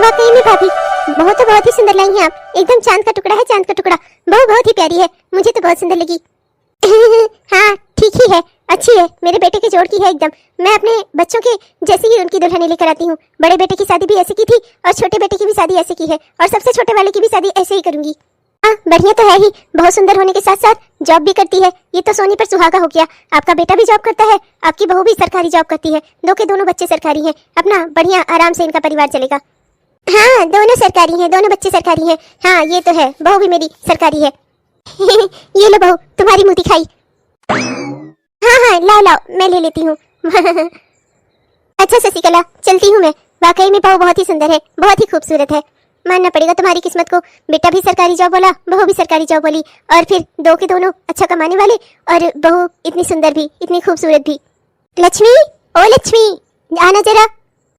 वाकई में भाभी बहुत ही सुंदर लाई हैं आप। एकदम चांद का टुकड़ा है, चांद का टुकड़ा। बहू बहुत ही प्यारी है, मुझे तो बहुत सुंदर लगी। हाँ ठीक ही है, अच्छी है, मेरे बेटे के जोड़ की है एकदम। मैं अपने बच्चों के जैसी ही उनकी दुल्हने लेकर आती हूँ। बड़े बेटे की शादी भी ऐसे की थी और छोटे बेटे की भी शादी ऐसे की है, और सबसे छोटे वाले की भी शादी ऐसे ही करूंगी। हाँ बढ़िया तो है ही, बहुत सुंदर होने के साथ साथ जॉब भी करती है। ये तो सोनी पर सुहागा हो गया। आपका बेटा भी जॉब करता है, आपकी बहू भी सरकारी जॉब करती है, दो के दोनों बच्चे सरकारी हैं। अपना बढ़िया आराम से इनका परिवार चलेगा। हाँ दोनों सरकारी हैं, दोनों बच्चे सरकारी हैं। हाँ ये तो है, बहू भी मेरी सरकारी है। ये लो बहू, तुम्हारी मुंह दिखाई। हाँ लाओ लाओ, मैं ले लेती हूँ। अच्छा शशिकला, चलती हूँ मैं। वाकई में बहू बहुत ही सुंदर है, बहुत ही खूबसूरत है। मानना पड़ेगा तुम्हारी किस्मत को, बेटा भी सरकारी जॉब वाला, बहू भी सरकारी जॉब वाली, और फिर दो के दोनों अच्छा कमाने वाले, और बहू इतनी सुंदर भी, इतनी खूबसूरत भी। लक्ष्मी, ओ लक्ष्मी, आना जरा।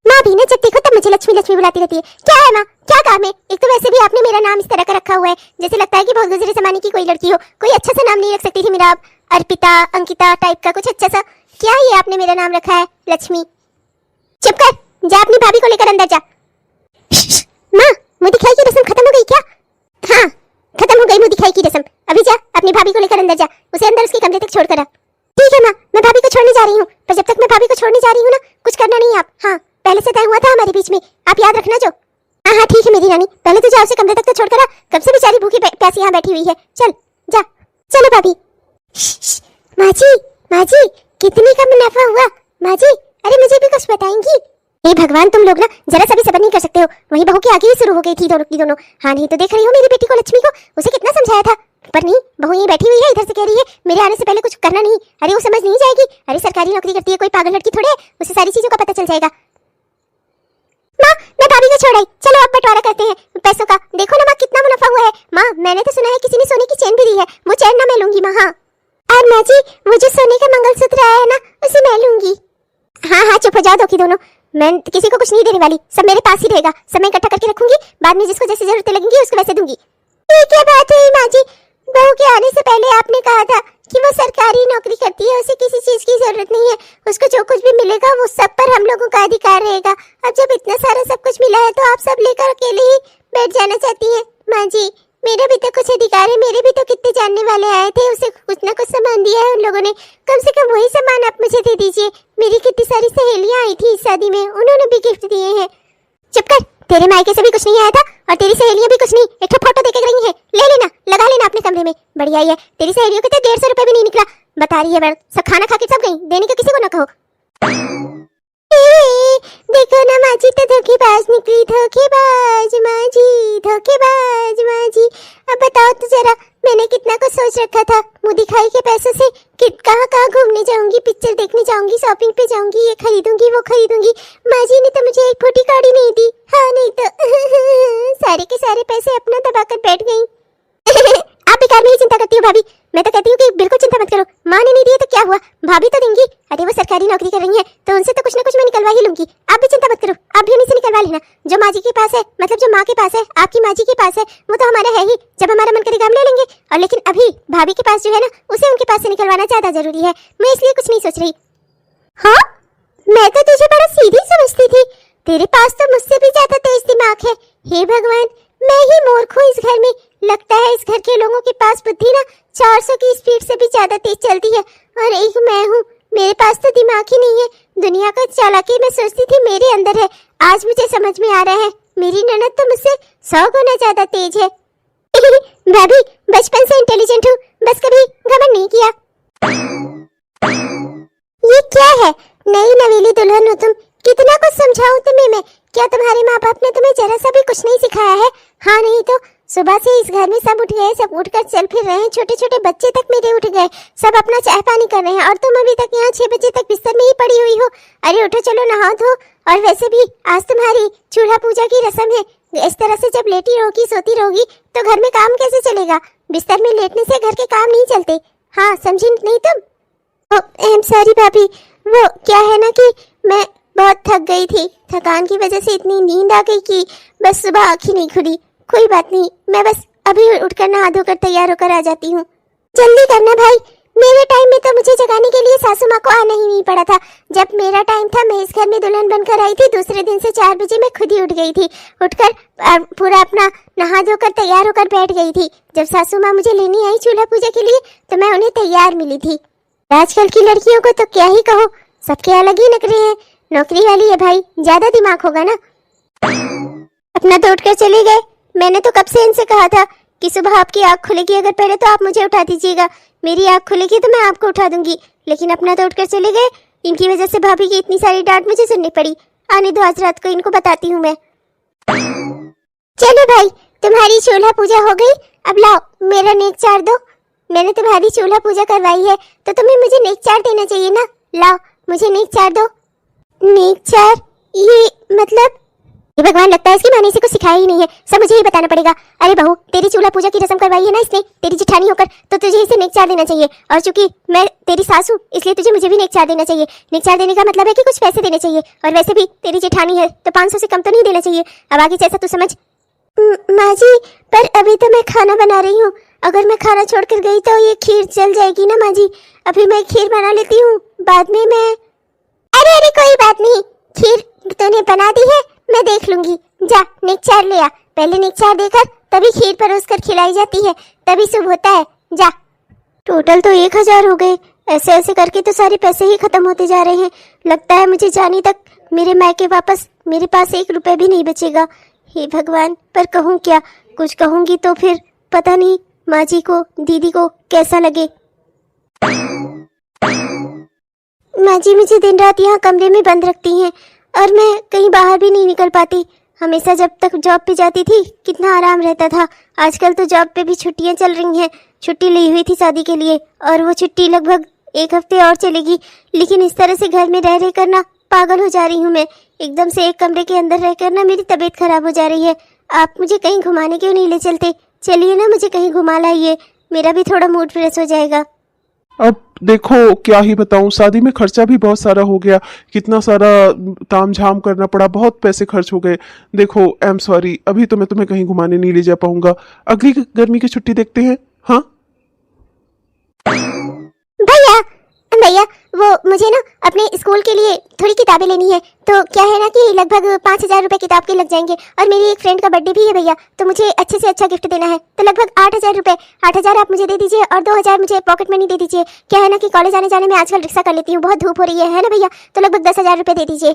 माँ भी ना जब देखो तब मुझे लक्ष्मी लक्ष्मी बुलाती रहती है। क्या है माँ, क्या काम है? एक तो वैसे भी आपने मेरा नाम इस तरह का रखा हुआ है जैसे लगता है कि बहुत गुजरे जमाने की कोई लड़की हो। कोई अच्छा सा नाम नहीं रख सकती थी मेरा आप? अर्पिता, अंकिता टाइप का कुछ अच्छा सा? क्या ये आपने मेरा नाम रखा है लक्ष्मी? चुप कर, जा अपनी भाभी को लेकर अंदर जा। माँ, मुंह दिखाई की रस्म खत्म हो गई क्या? हाँ खत्म हो गई मुंह दिखाई की रस्म। अभी जा अपनी भाभी को लेकर अंदर जा, उसे अंदर उसके कमरे तक छोड़ कर आ। ठीक है माँ, मैं भाभी को छोड़ने जा रही हूँ, पर जब तक मैं भाभी को छोड़ने जा रही हूँ ना, कुछ करना नहीं आप। हाँ पहले से तय हुआ था हमारे बीच में, आप याद रखना जो। हाँ ठीक है मेरी रानी, पहले तो जाओ उसे कमरे तक तो छोड़ कर आ। कब से बेचारी भूखी प्यासी यहाँ बैठी हुई है। चल जा, चलो भाभी। माँ जी कितने का मुनाफा हुआ? माँ जी अरे मुझे भी कुछ बताएंगी? हे भगवान, तुम लोग ना जरा सा भी सब्र नहीं कर सकते हो। वही बहू की आगे ही शुरू हो गई थी दोनों की दोनों। हाँ नहीं तो देख रही हो मेरी बेटी को लक्ष्मी को, उसे कितना समझाया था, पर नहीं, बहू यहीं बैठी हुई है, इधर से कह रही है मेरे आने से पहले कुछ करना नहीं। अरे वो समझ नहीं जाएगी, अरे सरकारी नौकरी करती है, कोई पागल लड़की थोड़े है, उसे सारी चीजों का पता चल जाएगा। माँ मैं भाभी को छोड़ आई, चलो अब बंटवारा करते हैं पैसों का। देखो ना माँ कितना मुनाफा हुआ है। माँ मैंने तो सुना है किसी ने सोने की चेन भी दी है, वो चेन ना मैं लूंगी माँ। हाँ और माँ जी वो जो सोने का मंगलसूत्र आया है ना, उसे मैं लूंगी। हाँ चुप हो जाओ दो की दोनों, मैं किसी को कुछ नहीं देने वाली, सब मेरे पास ही रहेगा। सब मैं इकट्ठा करके रखूंगी, बाद में जिसको जैसी जरूरतें लगेंगी उसको वैसे दूंगी। ठीक है बात हुई माँ जी, बहू के आने से पहले आपने कहा था कि वो सरकारी नौकरी करती है, उसे किसी चीज की जरूरत नहीं है, उसको जो कुछ भी मिलेगा वो सब पर हम लोगों का अधिकार रहेगा। अब जब इतना सारा सब कुछ मिला है तो आप सब लेकर अकेले ही बैठ जाना चाहती हैं? माँ जी मेरा भी तो कुछ अधिकार है, मेरे भी तो कितने जानने वाले आए थे, उसे कुछ ना कुछ सामान दिया है उन लोगों ने, कम से कम वही सामान आप मुझे दे दीजिए। मेरी कितनी सारी सहेलियां आई थी इस शादी में, उन्होंने भी गिफ्ट दिए हैं। चुप कर, तेरे मायके से भी कुछ नहीं आया था और तेरी सहेलियां भी कुछ नहीं, एक तो फोटो देके गई हैं, ले लेना, लगा लेना अपने कमरे में। बढ़िया ही है, तेरी सहेलियों के तो 150 रुपए भी नहीं निकला, बता रही है बड़, सब खाना खा के सब गई, देने का किसी को ना कहो। देखो ना माँ जी तो धोखेबाज निकली, धोखेबाज माँ जी, धोखेबाज माँ जी। अब बताओ तो जरा, मैंने कितना कुछ सोच रखा था, मुंह दिखाई के पैसों से कहाँ कहाँ घूमने जाऊंगी, पिक्चर देखने जाऊंगी, शॉपिंग पे जाऊंगी, ये खरीदूंगी वो खरीदूंगी। माँ जी ने तो मुझे एक फूटी कौड़ी नहीं दी। हाँ नहीं तो सारे के सारे पैसे अपना दबाकर बैठ गई। आप बेकार में ही चिंता करती हो भाभी, मैं तो कहती हूँ कि बिल्कुल चिंता मत करो। माँ ने नहीं दिए तो क्या हुआ, भाभी तो देंगी। अरे वो सरकारी नौकरी कर रही है तो उनसे तो कुछ ना कुछ मैं निकलवा ही लूंगी। आप भी चिंता मत करो, आप भी उन्हीं से निकलवा लेना। जो माँ जी के पास है, मतलब जो माँ के पास है, आपकी माँ जी के पास है, वो तो हमारा है ही। जब हमारा मन करेगा हम ले लेंगे। और लेकिन अभी भाभी के पास जो है ना, उसे उनके पास से निकलवाना ज्यादा जरूरी है। मैं इसलिए कुछ नहीं सोच रही। हाँ मैं तो तुझे बड़ा सीधी समझती थी, तेरे पास तो मुझसे भी ज्यादा तेज दिमाग है। हे भगवान, मैं ही मूर्ख हूँ इस घर में। लगता है इस घर के लोगों के पास बुद्धि ना 400 की स्पीड से भी ज्यादा तेज चलती है, और एक मैं हूँ, मेरे पास तो दिमाग ही नहीं है। दुनिया का चालाकी मैं सोचती थी मेरे अंदर है, आज मुझे समझ में आ रहा है मेरी ननद तो मुझसे 100 गुना ज्यादा तेज है। भाभी बचपन से इंटेलिजेंट हूँ, बस कभी घमंड नहीं किया। ये क्या है, नई नवेली दुल्हन हो तुम, कितना कुछ समझाऊं तुम्हें मैं? क्या तुम्हारे माँ बाप ने तुम्हें जरा सा भी कुछ नहीं सिखाया है? हाँ नहीं तो सुबह से इस घर में सब उठ गए, सब उठकर चल फिर रहे हैं, छोटे छोटे बच्चे तक मेरे उठ गए, सब अपना चाय पानी कर रहे हैं, और तुम अभी तक यहाँ 6 बजे तक बिस्तर में ही पड़ी हुई हो। अरे उठो चलो नहाओ धो। और वैसे भी आज तुम्हारी चूल्हा पूजा की रस्म है, इस तरह से जब लेटी रहोगी सोती रहोगी तो घर में काम कैसे चलेगा? बिस्तर में लेटने से घर के काम नहीं चलते। हाँ समझी नहीं तुम? आई एम सॉरी भाभी, वो क्या है ना कि मैं बहुत थक गई थी, थकान की वजह से इतनी नींद आ गई कि बस सुबह आँख ही नहीं खुली। कोई बात नहीं, मैं बस अभी उठकर नहा धोकर तैयार होकर आ जाती हूँ। जल्दी करना भाई, मेरे टाइम में तो मुझे जगाने के लिए सासू माँ को आना ही नहीं पड़ा था। जब मेरा टाइम था मैं इस घर में दुल्हन बनकर आई थी, दूसरे दिन से 4 बजे मैं खुद ही उठ गई थी। उठकर पूरा अपना नहा धोकर तैयार होकर बैठ गई थी। जब सासू माँ मुझे लेने आई चूल्हा पूजा के लिए तो मैं उन्हें तैयार मिली थी। आजकल की लड़कियों को तो क्या ही कहो, सबके अलग ही नखरे हैं। नौकरी वाली है भाई, ज्यादा दिमाग होगा ना। अपना तो उठकर चले गए। मैंने तो कब से इनसे कहा था कि सुबह आपकी आँख खुलेगी अगर पहले तो आप मुझे उठा दीजिएगा, मेरी आँख खुलेगी तो मैं आपको उठा दूंगी। लेकिन अपना तो उठकर चले गए। इनकी वजह से भाभी की इतनी सारी डांट मुझे सुननी पड़ी। आने दो, आज रात को इनको बताती हूँ मैं। चलो भाई, तुम्हारी चूल्हा पूजा हो गई, अब लाओ मेरा नेक चार दो। मैंने तुम्हारी चूल्हा पूजा करवाई है तो तुम्हें मुझे नेक चार देना चाहिए ना। लाओ मुझे नेक चार दो। नेक चार? ये मतलब? ये भगवान, लगता है इसकी माँ ने इसे कुछ सिखाया ही नहीं है, सब मुझे ही बताना पड़ेगा। अरे बहू, तेरी चूल्हा पूजा की रस्म करवाई है ना इसने, तेरी जेठानी होकर, तो तुझे इसे नेक चार देना चाहिए। और चूंकि मैं तेरी सासू, इसलिए तुझे मुझे भी नेक चार देना चाहिए। नेक चार देने का मतलब है कि कुछ पैसे देने चाहिए, और वैसे भी तेरी जेठानी है तो 500 से कम तो नहीं देना चाहिए। अब आगे जैसा तू समझ। माँ जी, पर अभी तो मैं खाना बना रही हूँ, अगर मैं खाना छोड़कर गई तो ये खीर जल जाएगी ना माँ जी। अभी मैं खीर बना लेती हूँ, बाद में मैं। अरे कोई बात नहीं, खीर तूने बना दी है, मैं देख लूंगी। जा नेक चार ले आ, पहले नेक चार देकर तभी खीर परोसकर खिलाई जाती है, तभी शुभ होता है। जा। टोटल तो 1000 हो गए। ऐसे ऐसे करके तो सारे पैसे ही खत्म होते जा रहे हैं। लगता है मुझे जाने तक मेरे मायके वापस मेरे पास 1 रुपए भी नहीं बचेगा। हे भगवान, पर कहूँ क्या? कुछ कहूंगी तो फिर पता नहीं माँ जी को, दीदी को कैसा लगे। माँ जी मुझे दिन रात यहाँ कमरे में बंद रखती हैं और मैं कहीं बाहर भी नहीं निकल पाती। हमेशा जब तक जॉब पे जाती थी कितना आराम रहता था। आजकल तो जॉब पे भी छुट्टियां चल रही हैं। छुट्टी ली हुई थी शादी के लिए और वो छुट्टी लगभग 1 हफ्ते और चलेगी। लेकिन इस तरह से घर में रह कर ना पागल हो जा रही हूँ मैं। एकदम से एक कमरे के अंदर रहकर ना मेरी तबीयत खराब हो जा रही है। आप मुझे कहीं घुमाने क्यों नहीं ले चलते? चलिए ना, मुझे कहीं घुमा लाइए, मेरा भी थोड़ा मूड फ्रेश हो जाएगा। अब देखो क्या ही बताऊं, शादी में खर्चा भी बहुत सारा हो गया, कितना सारा तामझाम करना पड़ा, बहुत पैसे खर्च हो गए। देखो आई एम सॉरी, अभी तो मैं तुम्हें कहीं घुमाने नहीं ले जा पाऊंगा। अगली गर्मी की छुट्टी देखते हैं। हाँ भैया, भैया वो मुझे ना अपने स्कूल के लिए थोड़ी किताबें लेनी है, तो क्या है ना कि लगभग 5000 रुपए किताब के लग जाएंगे। और मेरी एक फ्रेंड का बर्थडे भी है भैया, तो मुझे अच्छे से अच्छा गिफ्ट देना है, तो लगभग 8000 रुपए। 8000 आप मुझे दे दीजिए और 2000 मुझे पॉकेट मनी दे दीजिए। क्या है ना कि कॉलेज आने जाने में आजकल रिक्शा कर लेती हूँ, बहुत धूप हो रही है ना भैया, तो लगभग 10,000 रुपए दे दीजिए।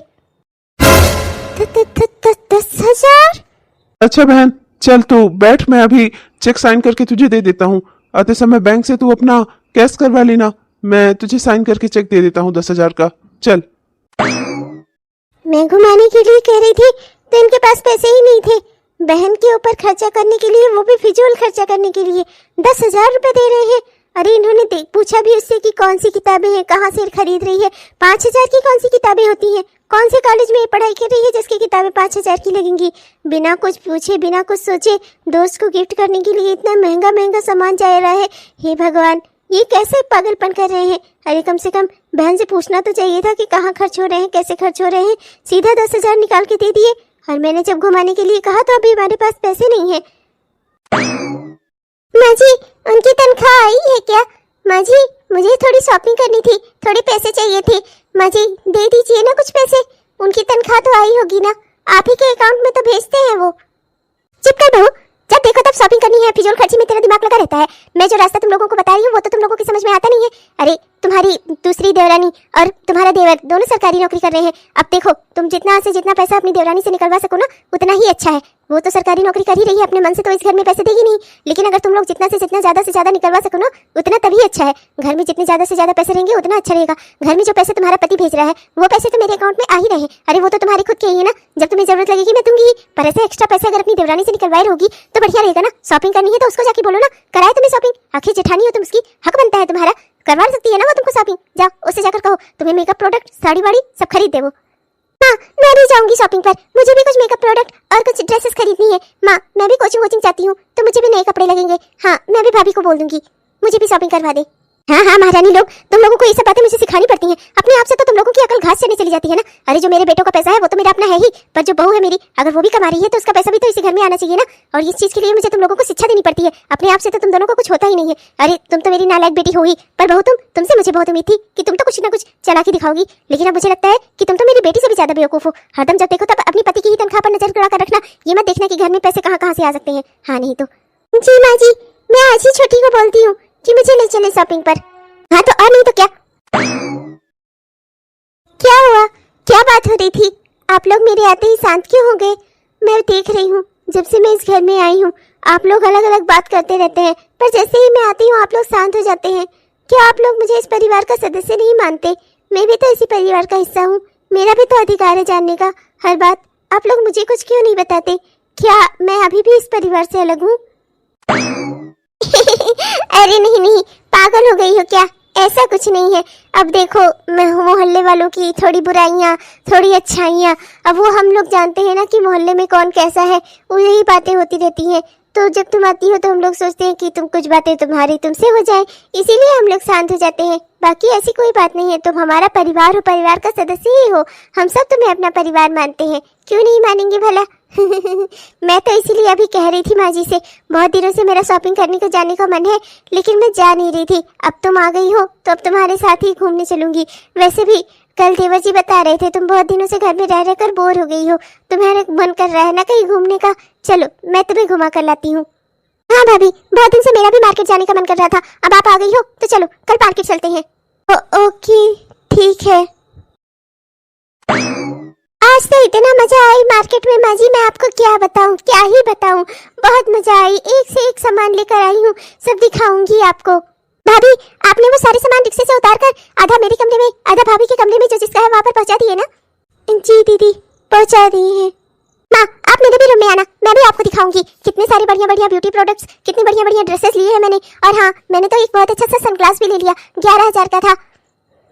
10,000? अच्छा बहन, चल तू बैठ, मैं अभी चेक साइन करके तुझे दे देता हूँ। आते समय बैंक से तू अपना कैश करवा लेना, मैं तुझे साइन करके चेक दे देता हूँ 10,000 का। चल। मैं घुमाने के लिए कह रही थी तो इनके पास पैसे ही नहीं थे। बहन के ऊपर खर्चा करने के लिए, वो भी फिजूल खर्चा करने के लिए 10,000 रुपए दे रहे हैं। अरे इन्होंने पूछा भी उससे कि कौन सी किताबें हैं, कहाँ से खरीद रही है। 5,000 की कौन सी किताबें होती हैं? कौन से कॉलेज में पढ़ाई कर रही है जिसकी किताबें 5,000 की लगेंगी? बिना कुछ पूछे, बिना कुछ सोचे दोस्त को गिफ्ट करने के लिए इतना महंगा महंगा सामान जा रहा है। हे भगवान, ये कैसे पागलपन कर रहे हैं? अरे कम से कम बहन से पूछना तो चाहिए था कि कहाँ खर्च हो रहे हैं, कैसे खर्च हो रहे हैं। सीधा 10,000 निकाल के दे दिए। और मैंने जब घुमाने के लिए कहा तो अभी हमारे पास पैसे नहीं है। माँ जी, उनकी तनख्वाह आई है क्या? माँ जी, मुझे थोड़ी शॉपिंग करनी थी, थोड़े पैसे चाहिए थे। माँ जी दे दीजिए ना कुछ पैसे, उनकी तनख्वाह तो आई होगी ना, आप ही के अकाउंट में तो भेजते हैं वो। चुप कर बहू, जब देखो तब शॉपिंग करनी है, फिजूल खर्ची में तेरा दिमाग लगा रहता है। मैं जो रास्ता तुम लोगों को बता रही हूँ वो तो तुम लोगों की समझ में आता नहीं है। अरे तुम्हारी दूसरी देवरानी और तुम्हारा देवर दोनों सरकारी नौकरी कर रहे हैं। अब देखो, तुम जितना से जितना पैसा अपनी देवरानी से निकलवा सको ना उतना ही अच्छा है। वो तो सरकारी नौकरी कर ही रही है अपने मन से, तो इस घर में पैसे देगी नहीं। लेकिन अगर तुम लोग जितना से जितना ज्यादा से ज्यादा निकलवा सको ना उतना तभी अच्छा है। घर में जितने ज्यादा से ज्यादा पैसे रहेंगे उतना अच्छा रहेगा। घर में जो पैसे तुम्हारा पति भेज रहा है वो पैसे तो मेरे अकाउंट में आ ही रहे। अरे वो तो तुम्हारे खुद के ही है ना, जब तुम्हें जरूरत लगेगी मैं दूंगी। पर ऐसे एक्स्ट्रा पैसे अगर अपनी देवरानी से निकलवाए रहोगी तो बढ़िया रहेगा ना। शॉपिंग करनी है तो उसको जाके बोलो ना, कराए तुम्हें शॉपिंग। आखिर जेठानी हो तुम, उसकी हक बनता है तुम्हारा, करवा सकती है ना वो तुमको शॉपिंग। जाओ उससे जाकर कहो तुम्हें मेकअप प्रोडक्ट, साड़ी वाड़ी सब खरीद दे वो। माँ मैं भी जाऊंगी शॉपिंग पर, मुझे भी कुछ मेकअप प्रोडक्ट और कुछ ड्रेसेस खरीदनी है। माँ मैं भी कोचिंग जाती हूँ तो मुझे भी नए कपड़े लगेंगे। हाँ मैं भी भाभी को बोल दूंगी, मुझे भी शॉपिंग करवा दे। हाँ हाँ महारानी लोग, तुम लोगों को ये सब बातें मुझे सिखानी पड़ती हैं। अपने आप से तो तुम लोगों की अकल घास चढ़ने चली जाती है ना। अरे जो मेरे बेटों का पैसा है वो तो मेरा अपना है ही, पर जो बहू है मेरी, अगर वो भी कमा रही है तो उसका पैसा भी तो इसी घर में आना चाहिए ना। और इस चीज के लिए मुझे तुम लोगों को शिक्षा देनी पड़ती है। अपने आप से तो तुम दोनों को कुछ होता ही नहीं है। अरे तुम तो मेरी नालायक बेटी हो ही, पर बहू तुमसे मुझे बहुत उम्मीद थी कि तुम तो कुछ ना कुछ चालाकी दिखाओगी, लेकिन अब मुझे लगता है कि तुम तो मेरी बेटी से भी ज्यादा बेवकूफ हो। हरदम जब देखो तब अपनी पति की ही तनख्वाह पर नजर गड़ा कर रखना, ये मत देखना कि घर में पैसे कहाँ कहाँ से आ सकते हैं। हाँ नहीं तो जी माँ जी, मैं आज ही छोटी को बोलती हूँ कि मुझे ले चले शॉपिंग पर। हाँ तो और नहीं तो क्या। क्या हुआ, क्या बात हो रही थी? आप लोग मेरे आते ही शांत क्यों हो गए? मैं देख रही हूँ जब से मैं इस घर में आई हूँ आप लोग अलग अलग बात करते रहते हैं, पर जैसे ही मैं आती हूँ आप लोग शांत हो जाते हैं। क्या आप लोग मुझे इस परिवार का सदस्य नहीं मानते? मैं भी तो इसी परिवार का हिस्सा हूँ, मेरा भी तो अधिकार है जानने का हर बात। आप लोग मुझे कुछ क्यों नहीं बताते? क्या मैं अभी भी इस परिवार से अलग हूँ? अरे नहीं नहीं, पागल हो गई हो क्या? ऐसा कुछ नहीं है। अब देखो, मैं मोहल्ले वालों की थोड़ी बुराइयां, थोड़ी अच्छाइयां, अब वो हम लोग जानते हैं ना कि मोहल्ले में कौन कैसा है, वो यही बातें होती रहती हैं। तो जब तुम आती हो तो हम लोग सोचते हैं कि तुम कुछ बातें तुम्हारी तुमसे हो जाए, इसीलिए हम लोग शांत हो जाते हैं। बाकी ऐसी कोई बात नहीं है, तुम हमारा परिवार हो, परिवार का सदस्य ही हो। हम सब तुम्हें अपना परिवार मानते हैं, क्यों नहीं मानेंगे भला? मैं तो इसीलिए अभी कह रही थी माँ जी से, बहुत दिनों से मेरा शॉपिंग करने को जाने का मन है, लेकिन मैं जा नहीं रही थी। अब तुम आ गई हो तो अब तुम्हारे साथ ही घूमने चलूंगी। वैसे भी कल देवर जी बता रहे थे तुम बहुत दिनों से घर में रह कर बोर हो गई हो, तुम्हारा मन कर रहा है ना कहीं घूमने का। चलो मैं तुम्हें घुमा कर लाती हूँ। हाँ भाभी, बहुत दिन से मेरा भी मार्केट जाने का मन कर रहा था, अब आप आ गई हो तो चलो कल मार्केट चलते हैं। ओके ठीक है। आज तो इतना मजा आई मार्केट में माँ जी, मैं आपको क्या बताऊँ, क्या ही बताऊँ। बहुत मजा आई, एक से एक सामान लेकर आई हूँ, सब दिखाऊंगी आपको। भाभी, आपने वो सारे सामान रिक्शे से उतारकर आधा मेरे कमरे में आधा भाभी के कमरे में जो जिसका है वहाँ पर पहुँचा दिए ना? जी दीदी, पहुँचा दिए हैं। माँ, आप मेरे भी रूम में आना, मैं भी आपको दिखाऊंगी कितने सारे बढ़िया बढ़िया ब्यूटी प्रोडक्ट्स, कितनी बढ़िया बढ़िया ड्रेसेस लिए हैं मैंने। और हाँ, मैंने तो एक बहुत अच्छा सा सनग्लास भी ले लिया, 11,000 का था।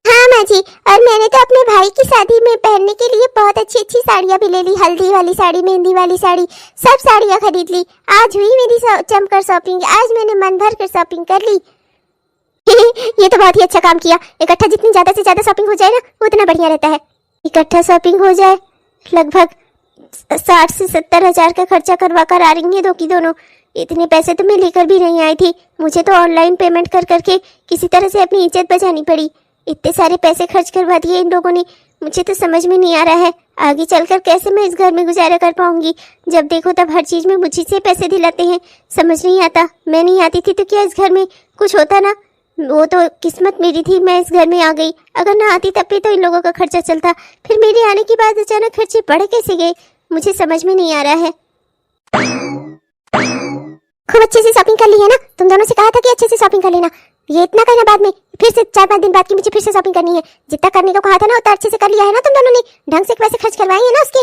हाँ माँ जी, और मैंने तो अपने भाई की शादी में पहनने के लिए बहुत अच्छी अच्छी साड़ियाँ भी ले ली, हल्दी वाली साड़ी, मेहंदी वाली साड़ी, सब साड़ियाँ खरीद ली। आज हुई मेरी जमकर शॉपिंग, आज मैंने मन भर कर शॉपिंग कर ली। ये तो बहुत ही अच्छा काम किया। इकट्ठा जितनी ज्यादा से ज्यादा शॉपिंग हो जाए ना उतना बढ़िया रहता है। इकट्ठा शॉपिंग हो जाए, लगभग 60 से 70 हजार का खर्चा करवा कर आ रही है दो की दोनों। इतने पैसे तो मैं लेकर भी नहीं आई थी, मुझे तो ऑनलाइन पेमेंट कर करके किसी तरह से अपनी इज्जत बचानी पड़ी। इतने सारे पैसे खर्च करवा दिए इन लोगों ने, मुझे तो समझ में नहीं आ रहा है आगे चलकर कैसे मैं इस घर में गुजारा कर पाऊंगी। जब देखो तब हर चीज में मुझे से पैसे दिलाते हैं, समझ नहीं आता। मैं नहीं आती थी तो क्या इस घर में कुछ होता ना? वो तो किस्मत मेरी थी, मैं इस घर में आ गई। अगर ना आती तब भी तो इन लोगों का खर्चा चलता, फिर मेरे आने के बाद अचानक खर्चे बढ़ कैसे गए, मुझे समझ में नहीं आ रहा है। खूब अच्छे से शॉपिंग कर ली है ना? तुम दोनों से कहा था कि अच्छे से शॉपिंग कर लेना, ये इतना करना बाद में, फिर से 4-5 दिन बाद की मुझे फिर से शॉपिंग करनी है। जितना करने को कहा था ना उतना अच्छे से कर लिया है ना तुम दोनों ने? ढंग से पैसे खर्च करवाए हैं ना उसके?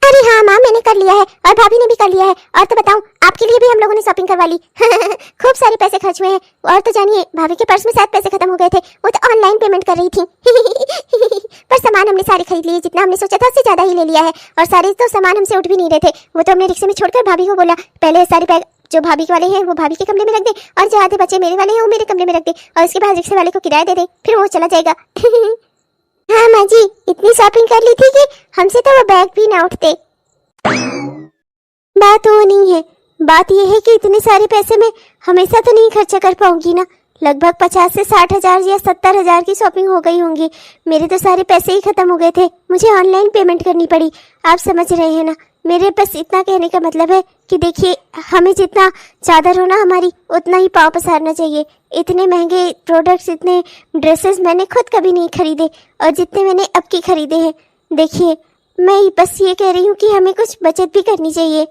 अरे हाँ माँ, मैंने कर लिया है और भाभी ने भी कर लिया है। और तो बताऊं, आपके लिए भी हम लोगों ने शॉपिंग करवा ली। खूब सारे पैसे खर्च हुए हैं। और तो जानिए, भाभी के पर्स में शायद पैसे खत्म हो गए थे, वो तो ऑनलाइन पेमेंट कर रही थी। पर सामान हमने सारे खरीद लिए, जितना हमने सोचा था उससे ज्यादा ही ले लिया है। और सारे तो सामान हमसे उठ भी नहीं रहे थे, वो तो हमने रिक्शे में छोड़कर भाभी को बोला पहले सारे बैग जो भाभी के वाले हैं वो भाभी के कमरे में रख दे, और जो आधे बचे मेरे वाले हैं वो मेरे कमरे में रख दे, और उसके बाद रिक्शे वाले को किराया दे दे, फिर वो चला जाएगा। हाँ माँ जी, इतनी शॉपिंग कर ली थी कि हमसे तो वो बैग भी ना उठते। बात वो नहीं है, बात यह है कि इतने सारे पैसे मैं हमेशा तो नहीं खर्चा कर पाऊंगी ना। लगभग 50 से 60 हजार या 70 हजार की शॉपिंग हो गई होंगी। मेरे तो सारे पैसे ही खत्म हो गए थे, मुझे ऑनलाइन पेमेंट करनी पड़ी। आप समझ रहे हैं ना? मेरे बस इतना कहने का मतलब है कि देखिए, हमें जितना चादर हो ना हमारी, उतना ही पाँव पसारना चाहिए। इतने महंगे प्रोडक्ट्स, इतने ड्रेसेस मैंने खुद कभी नहीं खरीदे, और जितने मैंने अब की खरीदे हैं। देखिए, मैं बस ये कह रही हूँ कि हमें कुछ बचत भी करनी चाहिए।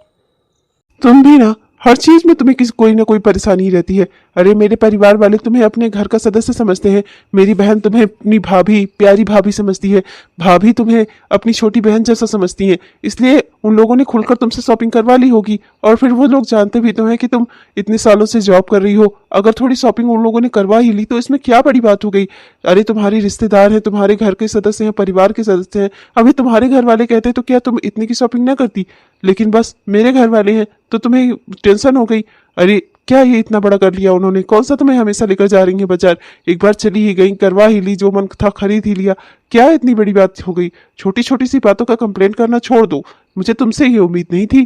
तुम भी ना, हर चीज में तुम्हें किसी कोई ना कोई परेशानी रहती है। अरे मेरे परिवार वाले तुम्हें अपने घर का सदस्य समझते हैं, मेरी बहन तुम्हें अपनी भाभी, प्यारी भाभी समझती है, भाभी तुम्हें अपनी छोटी बहन जैसा समझती है, इसलिए उन लोगों ने खुलकर तुमसे शॉपिंग करवा ली होगी। और फिर वो लोग जानते भी तो हैं कि तुम इतने सालों से जॉब कर रही हो, अगर थोड़ी शॉपिंग उन लोगों ने करवा ही ली तो इसमें क्या बड़ी बात हो गई। अरे तुम्हारे रिश्तेदार हैं, तुम्हारे घर के सदस्य हैं, परिवार के सदस्य हैं, अभी तुम्हारे घर वाले कहते तो क्या तुम इतनी की शॉपिंग ना करती? लेकिन बस मेरे घर वाले हैं तो तुम्हें टेंशन हो गई। अरे क्या ये इतना बड़ा कर लिया उन्होंने? कौन सा तुम्हें हमेशा लेकर जा रही है बाजार? एक बार चली ही गई, करवा ही ली, जो मन था खरीद ही लिया। क्या इतनी बड़ी बात हो गई? छोटी छोटी सी बातों का कंप्लेंट करना छोड़ दो। मुझे तुमसे ये उम्मीद नहीं थी।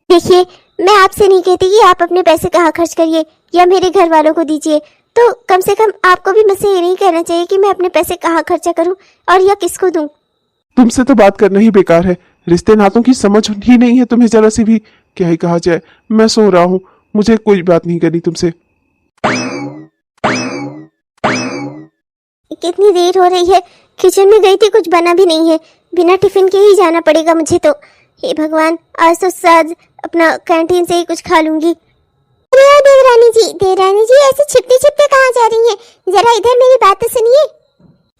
देखिए, मैं आपसे नहीं कहती कि आप अपने पैसे कहाँ खर्च करिए या मेरे घर वालों को दीजिए, तो कम से कम आपको भी मुझसे ये नहीं कहना चाहिए कि मैं अपने पैसे कहाँ खर्चा करूं और या किसको दूं। तुमसे तो बात करना ही बेकार है। रिश्ते नातों की समझ ही नहीं है तुम्हें जरा सी भी। क्या ही कहा जाए। मैं सो रहा हूँ, मुझे कोई बात नहीं करनी तुमसे। कितनी देर हो रही है, किचन में गई थी, कुछ बना भी नहीं है। बिना टिफिन के ही जाना पड़ेगा मुझे तो। हे भगवान, आज तो साज अपना कैंटीन से ही कुछ खा लूंगी। अरे देवरानी जी ऐसे छिपते छिपते कहाँ जा रही हैं? जरा इधर मेरी बात तो सुनिए।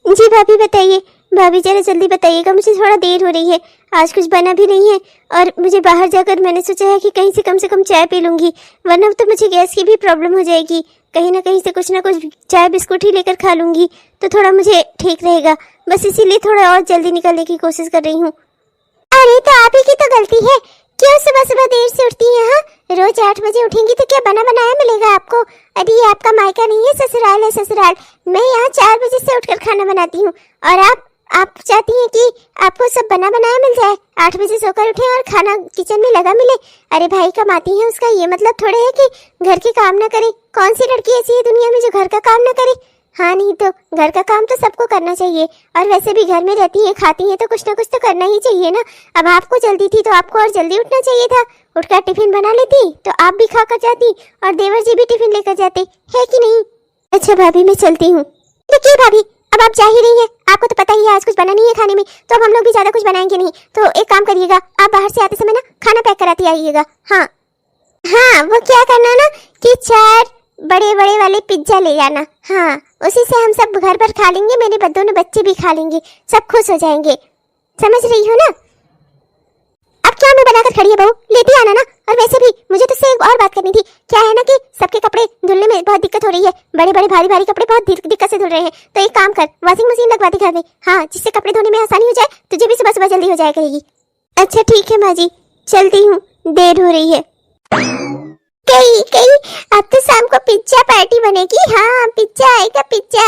जी भाभी बताइए। भाभी जरा जल्दी बताइएगा, मुझे थोड़ा देर हो रही है, आज कुछ बना भी नहीं है और मुझे बाहर जाकर मैंने सोचा है कि कहीं से कम चाय पी लूंगी, वरना तो मुझे गैस की भी प्रॉब्लम हो जाएगी। कहीं ना कहीं से कुछ ना कुछ चाय बिस्कुट ही लेकर खा लूंगी तो थोड़ा मुझे ठीक रहेगा। बस इसीलिए थोड़ा और जल्दी निकलने की कोशिश कर रही हूँ। अरे तो आप ही की तो गलती है, क्यों सुबह सुबह देर से उठती हैं? हाँ, रोज 8 बजे उठेंगी तो क्या बना बनाया मिलेगा आपको? अरे ये आपका मायका नहीं है, ससुराल है ससुराल। मैं यहाँ 4 बजे से उठकर खाना बनाती हूँ और आप चाहती हैं कि आपको सब बना बनाया मिल जाए, 8 बजे सोकर उठे और खाना किचन में लगा मिले। अरे भाई कमाती है, उसका ये मतलब थोड़े है कि घर के काम ना करे। कौन सी लड़की ऐसी है दुनिया में जो घर का काम ना करे? हाँ, नहीं तो घर का काम तो सबको करना चाहिए, और वैसे भी घर में रहती है खाती है तो कुछ ना कुछ तो करना ही चाहिए ना। अब आपको जल्दी थी तो आपको और जल्दी उठना चाहिए था। उठकर टिफिन बना लेती तो आप भी खा कर जाती और देवर जी भी टिफिन लेकर जाते, है कि नहीं? अच्छा भाभी, मैं चलती हूँ। देखिए भाभी, अब आप जा ही रही हैं, आपको तो पता ही है आज कुछ बना नहीं है खाने में, तो अब हम लोग भी ज्यादा कुछ बनाएंगे नहीं। तो एक काम करिएगा, आप बाहर से आते समय ना खाना पैक कराती आइएगा। हाँ हाँ, वो क्या करना ना कि 4 बड़े बड़े वाले पिज्जा ले जाना। हाँ, उसी से हम सब घर पर खा लेंगे, मेरे दोनों बच्चे भी खा लेंगे, सब खुश हो जाएंगे। समझ रही हो ना? अब क्या मैं बनाकर खड़ी है बहू, लेती आना ना। और वैसे भी मुझे तुझसे एक और बात करनी थी। क्या है ना कि सबके कपड़े धुलने में बहुत दिक्कत हो रही है, बड़े बड़े भारी भारी कपड़े बहुत दिक्कत से धुल रहे हैं। तो एक काम कर, वॉशिंग मशीन लगवा दी घर में। हाँ, जिससे कपड़े धोने में आसानी हो जाए, तुझे भी सुबह सुबह जल्दी हो जाया करेगी। अच्छा ठीक है माँ जी, चलती हूँ, देर हो रही है। कहीं अब तो शाम को पिज्जा पार्टी बनेगी। हाँ, पिज्जा आएगा पिज्जा।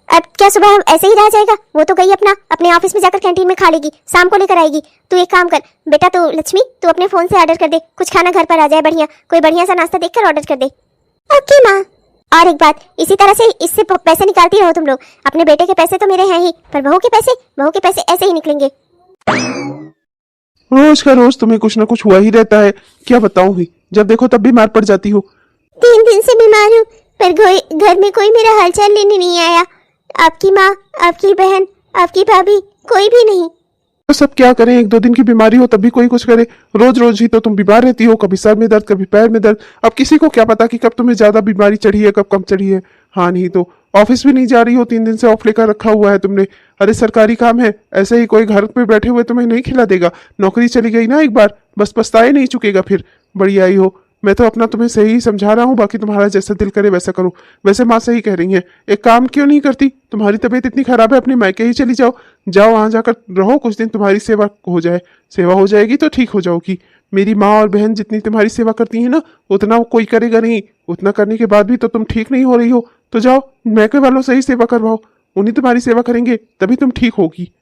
अब क्या सुबह ऐसे ही रह जाएगा? वो तो गई अपने ऑफिस में जाकर कैंटीन में खा लेगी, शाम को लेकर आएगी। तू एक काम कर बेटा, तू लक्ष्मी, तू अपने फोन से ऑर्डर कर दे, कुछ खाना घर पर आ जाए बढ़िया, कोई बढ़िया सा नाश्ता देखकर ऑर्डर कर दे। ओके माँ। और एक बात, इसी तरह से इससे पैसे निकालती रहो तुम लोग। अपने बेटे के पैसे तो मेरे हैं ही, पर बहू के पैसे ऐसे ही निकलेंगे। रोज का रोज तुम्हें कुछ ना कुछ हुआ ही रहता है। क्या बताऊं ही, जब देखो तब बीमार पड़ जाती हो। 3 दिन से बीमार हूँ, पर घर में कोई मेरा हालचाल लेने नहीं आया। आपकी माँ, आपकी बहन, आपकी भाभी, कोई भी नहीं। तो सब क्या करें, 1-2 दिन की बीमारी हो तब भी कोई कुछ करे। रोज रोज ही तो तुम बीमार रहती हो, कभी सर में दर्द, कभी पैर में दर्द। अब किसी को क्या पता कि कब तुम्हें ज्यादा बीमारी चढ़ी है, कब कम चढ़ी है। हाँ, नहीं तो ऑफिस भी नहीं जा रही हो, 3 दिन से ऑफ लेकर रखा हुआ है तुमने। अरे सरकारी काम है, ऐसे ही कोई घर पे बैठे हुए तुम्हें नहीं खिला देगा। नौकरी चली गई ना एक बार, बस पछताए नहीं चुकेगा फिर। बड़ी आई हो। मैं तो अपना तुम्हें सही समझा रहा हूँ, बाकी तुम्हारा जैसा दिल करे वैसा करो। वैसे माँ सही कह रही है, एक काम क्यों नहीं करती? तुम्हारी तबीयत इतनी खराब है, अपने मायके ही चली जाओ। वहां जाकर रहो कुछ दिन, तुम्हारी सेवा हो जाएगी तो ठीक हो जाओगी। मेरी माँ और बहन जितनी तुम्हारी सेवा करती है ना, उतना कोई करेगा नहीं। उतना करने के बाद भी तो तुम ठीक नहीं हो रही हो, तो जाओ मायके वालों से ही सेवा करवाओ, उन्हीं तुम्हारी सेवा करेंगे, तभी तुम ठीक होगी।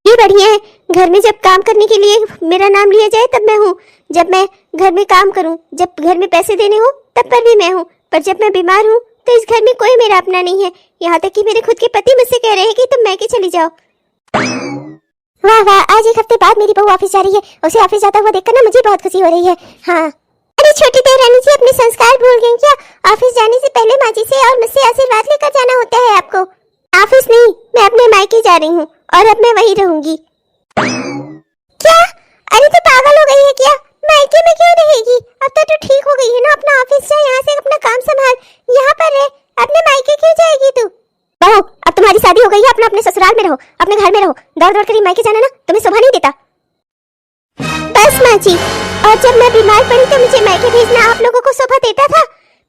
ये बढ़िया है, घर में जब काम करने के लिए मेरा नाम लिया जाए तब मैं हूँ, जब मैं घर में काम करूँ, जब घर में पैसे देने हो तब पर भी मैं हूँ, पर जब मैं बीमार हूँ तो इस घर में कोई मेरा अपना नहीं है। यहाँ तक कि मेरे खुद के पति मुझसे कह रहे हैं कि तुम मैके चली जाओ। वाह वाह, आज 1 हफ्ते बाद मेरी बहू ऑफिस जा रही है, उसे ऑफिस जाता हुआ देखकर ना मुझे बहुत खुशी हो रही है। हाँ, अरे छोटी देवरानी जी, अपने संस्कार भूल गई क्या? ऑफिस जाने से पहले माँ जी से और मुझसे आशीर्वाद लेकर जाना होता है आपको। ऑफिस नहीं, मैं अपने मायके जा रही हूँ और अब मैं वहीं रहूंगी। क्या? अरे तो पागल हो गई है क्या? मायके में क्यों रहेगी? अब तो ठीक हो गई है ना, अपना ऑफिस जा, यहाँ से अपना काम संभाल, यहाँ पर रह। अपने मायके क्यों जाएगी तू? बहू, अब तुम्हारी शादी हो गई है, अपने ससुराल में रहो, अपने घर में रहो। दौड़ दौड़ कर मायके जाना ना तुम्हें शोभा नहीं देता। बस माँ जी, और जब मैं बीमार पड़ी तो मुझे मायके भेजना आप लोगों को शोभा देता था?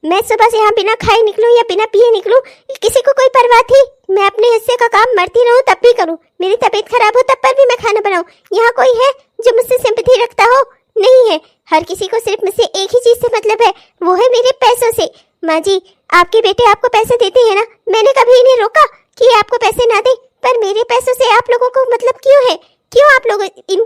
मैं सुबह से यहाँ बिना खाए निकलूं या बिना पिए निकलूं, किसी को कोई परवाह थी? मैं अपने हिस्से का काम मरती रहूं तब भी करूं, मेरी तबीयत खराब हो तब पर भी मैं खाना बनाऊं। यहाँ कोई है जो मुझसे सिंपैथी रखता हो? नहीं है। हर किसी को सिर्फ मुझसे एक ही चीज से मतलब है, वो है मेरे पैसों से। माँ जी, आपके बेटे आपको पैसे देते हैं ना, मैंने कभी इन्हें रोका कि आपको पैसे ना दे, पर मेरे पैसों से आप लोगों को मतलब क्यों है? क्यों आप लोग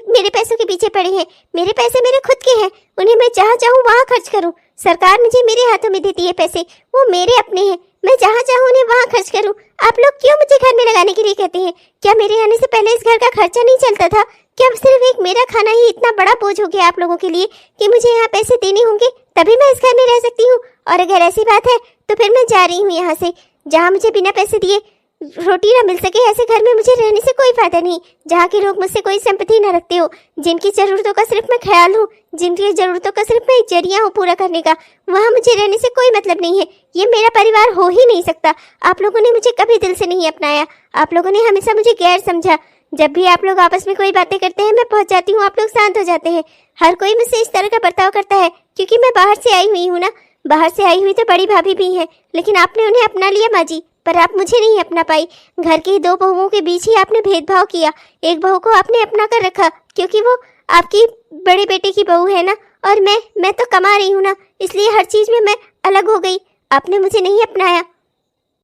मेरे पैसों के पीछे पड़े हैं? मेरे पैसे मेरे खुद के हैं, उन्हें मैं जहाँ चाहूँ वहाँ खर्च करूँ। सरकार मुझे मेरे हाथों में देती है पैसे, वो मेरे अपने हैं, मैं जहाँ चाहूँ उन्हें वहाँ खर्च करूँ। आप लोग क्यों मुझे घर में लगाने के लिए कहते हैं? क्या मेरे आने से पहले इस घर का खर्चा नहीं चलता था? क्या सिर्फ एक मेरा खाना ही इतना बड़ा बोझ हो गया आप लोगों के लिए कि मुझे यहाँ पैसे देने होंगे तभी मैं इस घर में रह सकती हूँ? और अगर ऐसी बात है तो फिर मैं जा रही हूँ यहाँ से, जहाँ मुझे बिना पैसे दिए रोटी ना मिल सके। ऐसे घर में मुझे रहने से कोई फायदा नहीं, जहाँ के लोग मुझसे कोई संपत्ति न रखते हो, जिनकी जरूरतों का सिर्फ मैं ख्याल हूँ, जिनकी जरूरतों का सिर्फ मैं जरिया हूँ पूरा करने का, वहाँ मुझे रहने से कोई मतलब नहीं है। ये मेरा परिवार हो ही नहीं सकता। आप लोगों ने मुझे कभी दिल से नहीं अपनाया, आप लोगों ने हमेशा मुझे गैर समझा। जब भी आप लोग आपस में कोई बातें करते हैं मैं पहुंच जाती हूँ, आप लोग शांत हो जाते हैं। हर कोई मुझसे इस तरह का बर्ताव करता है क्योंकि मैं बाहर से आई हुई हूँ ना। बाहर से आई हुई तो बड़ी भाभी भी है, लेकिन आपने उन्हें अपना लिया माँ जी, पर आप मुझे नहीं अपना पाई। घर की दो बहुओं के बीच ही आपने भेदभाव किया। एक बहू को आपने अपना कर रखा क्योंकि वो आपकी बड़े बेटे की बहू है ना, और मैं तो कमा रही हूँ ना, इसलिए हर चीज में मैं अलग हो गई। आपने मुझे नहीं अपनाया।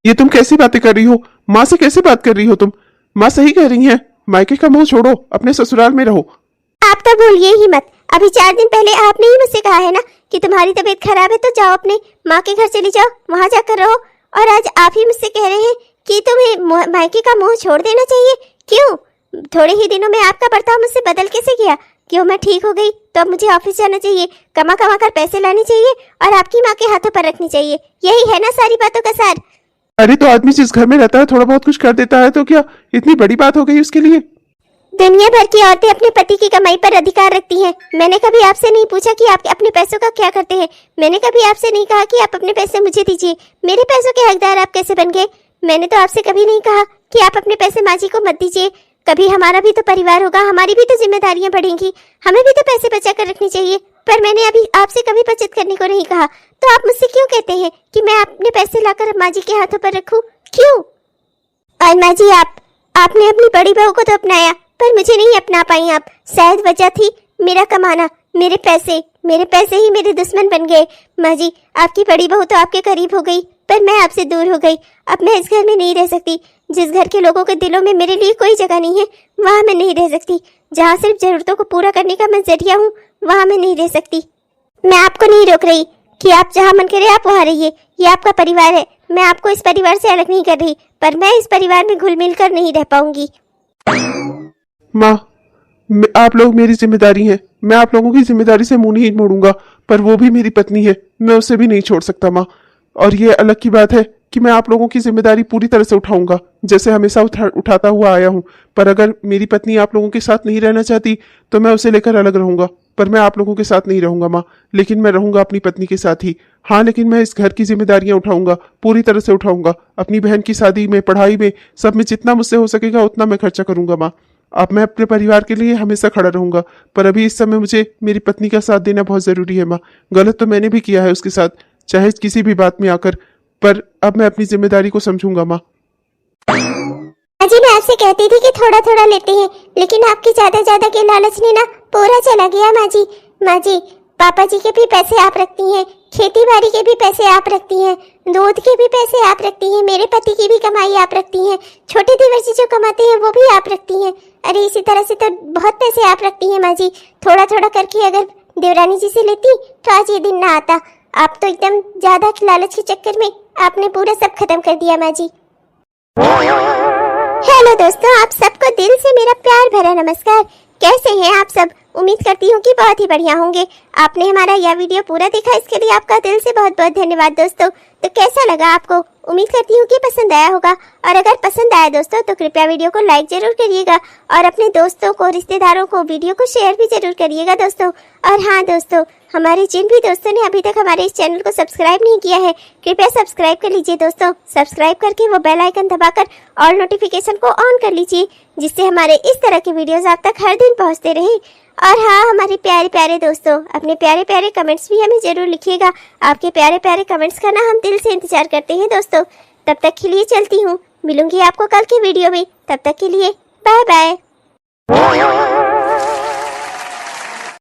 ये तुम कैसी बातें कर रही हो? माँ से कैसे बात कर रही हो तुम? माँ सही कह रही हैं, मायके का मुंह छोड़ो, अपने ससुराल में रहो। आप तो भूलिए ही मत, अभी 4 दिन पहले आपने ही मुझसे कहा है ना कि तुम्हारी तबीयत खराब है तो जाओ अपने माँ के घर चली जाओ, वहाँ जाकर रहो। और आज आप ही मुझसे कह रहे हैं कि तुम्हें मायके का मुंह छोड़ देना चाहिए। क्यों? थोड़े ही दिनों में आपका बर्ताव मुझसे बदल कैसे गया? क्यों मैं ठीक हो गई तो अब मुझे ऑफिस जाना चाहिए, कमा कमा कर पैसे लाने चाहिए और आपकी माँ के हाथों पर रखनी चाहिए। यही है ना सारी बातों का सार? अरे तो आदमी जिस घर में रहता है थोड़ा बहुत कुछ कर देता है तो क्या इतनी बड़ी बात हो गई उसके लिए? दुनिया भर की औरतें अपने पति की कमाई पर अधिकार रखती हैं। मैंने कभी आपसे नहीं पूछा कि आप अपने पैसों का क्या करते हैं। मैंने कभी आपसे नहीं कहा कि आप अपने पैसे मुझे दीजिए। मेरे पैसों के हकदार आप कैसे बन गए? मैंने तो आपसे कभी नहीं कहा कि आप अपने पैसे माँ जी को मत दीजिए। कभी हमारा भी तो परिवार होगा, हमारी भी तो जिम्मेदारियां बढ़ेंगी, हमें भी तो पैसे बचा कर रखने चाहिए। पर मैंने अभी आपसे कभी बचत करने को नहीं कहा, तो आप मुझसे क्यों कहते हैं कि मैं अपने पैसे लाकर माँ जी के हाथों पर रखूं? क्यों? और माँ जी, आपने अपनी बड़ी बहू को तो अपनाया पर मुझे नहीं अपना पाई आप। शायद वजह थी मेरा कमाना, मेरे पैसे ही मेरे दुश्मन बन गए। माँ जी, आपकी बड़ी बहू तो आपके करीब हो गई पर मैं आपसे दूर हो गई। अब मैं इस घर में नहीं रह सकती। जिस घर के लोगों के दिलों में मेरे लिए कोई जगह नहीं है वहाँ मैं नहीं रह सकती। जहाँ सिर्फ जरूरतों को पूरा करने का मैं जरिया हूँ वहाँ मैं नहीं रह सकती। मैं आपको नहीं रोक रही कि आप जहाँ मन करे आप वहाँ रहिए, ये आपका परिवार है। मैं आपको इस परिवार से अलग नहीं कर रही, पर मैं इस परिवार में घुल मिल कर नहीं रह पाऊंगी। माँ, आप लोग मेरी जिम्मेदारी हैं, मैं आप लोगों की जिम्मेदारी से मुंह नहीं मोड़ूंगा, पर वो भी मेरी पत्नी है, मैं उसे भी नहीं छोड़ सकता माँ। और ये अलग की बात है कि मैं आप लोगों की जिम्मेदारी पूरी तरह से उठाऊंगा जैसे हमेशा उठाता हुआ आया हूँ। पर अगर मेरी पत्नी आप लोगों के साथ नहीं रहना चाहती तो मैं उसे लेकर अलग रहूंगा, पर मैं आप लोगों के साथ नहीं रहूंगा माँ, लेकिन मैं रहूंगा अपनी पत्नी के साथ ही। हाँ, लेकिन मैं इस घर की जिम्मेदारियां उठाऊंगा, पूरी तरह से उठाऊंगा। अपनी बहन की शादी में, पढ़ाई में, सब में जितना मुझसे हो सकेगा उतना मैं खर्चा करूंगा माँ। अब मैं अपने परिवार के लिए हमेशा खड़ा रहूंगा, पर अभी इस समय मुझे मेरी पत्नी का साथ देना बहुत जरूरी है माँ। गलत तो मैंने भी किया है उसके साथ, चाहे किसी भी बात में आकर, पर अब मैं अपनी जिम्मेदारी को समझूंगा माँ। अजी, मैं आपसे कहती थी कि थोड़ा थोड़ा लेते हैं, लेकिन आपकी ज्यादा के लालच ने ना पूरा चला गया माँ जी। माँ जी, पापा जी के भी पैसे आप रखती हैं, खेती बाड़ी के भी पैसे आप रखती हैं, दूध के भी पैसे आप रखती हैं, मेरे पति की भी कमाई आप रखती हैं, छोटे देवर जी जो कमाते हैं वो भी आप रखती हैं। अरे इसी तरह से तो बहुत पैसे आप रखती हैं माँ जी। थोड़ा थोड़ा करके अगर देवरानी जी से लेती तो आज ये दिन ना आता। आप तो एकदम ज्यादा लालच के चक्कर में आपने पूरा सब खत्म कर दिया माँ जी। हेलो दोस्तों, आप सबको दिल से मेरा प्यार भरा नमस्कार। कैसे हैं आप सब? उम्मीद करती हूँ कि बहुत ही बढ़िया होंगे। आपने हमारा यह वीडियो पूरा देखा, इसके लिए आपका दिल से बहुत बहुत धन्यवाद दोस्तों। तो कैसा लगा आपको? उम्मीद करती हूँ कि पसंद आया होगा, और अगर पसंद आया दोस्तों तो कृपया वीडियो को लाइक जरूर करिएगा और अपने दोस्तों को, रिश्तेदारों को वीडियो को शेयर भी जरूर करिएगा दोस्तों। और हाँ दोस्तों, हमारे जिन भी दोस्तों ने अभी तक हमारे इस चैनल को सब्सक्राइब नहीं किया है, कृपया सब्सक्राइब कर लीजिए दोस्तों। सब्सक्राइब करके वो बेल आइकन दबाकर ऑल नोटिफिकेशन को ऑन कर लीजिए, जिससे हमारे इस तरह के वीडियोस आप तक हर दिन पहुंचते रहे। और हाँ, हमारे प्यारे प्यारे दोस्तों, अपने प्यारे प्यारे कमेंट्स भी हमें जरूर लिखिएगा। आपके प्यारे प्यारे कमेंट्स का ना हम दिल से इंतजार करते हैं दोस्तों। तब तक के लिए चलती हूँ, मिलूंगी आपको कल के वीडियो में। तब तक के लिए बाय बाय।